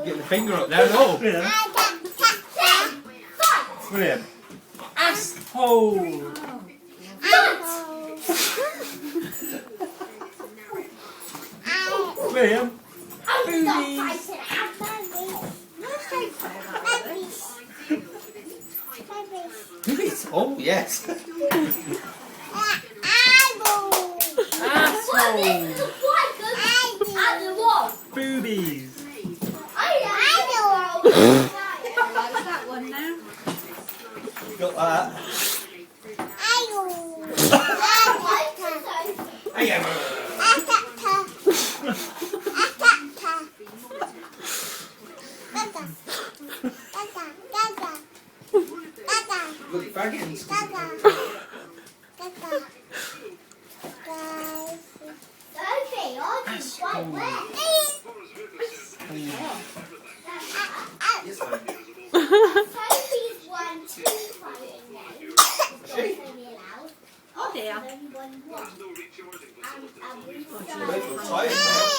Get the finger up there and all. Brilliant. Brilliant. Asshole. Brilliant. Boobies. Boobies. Oh yes. Asshole. Boobies. That one now. Got that. Look at dragons. Oh dear. Tired now.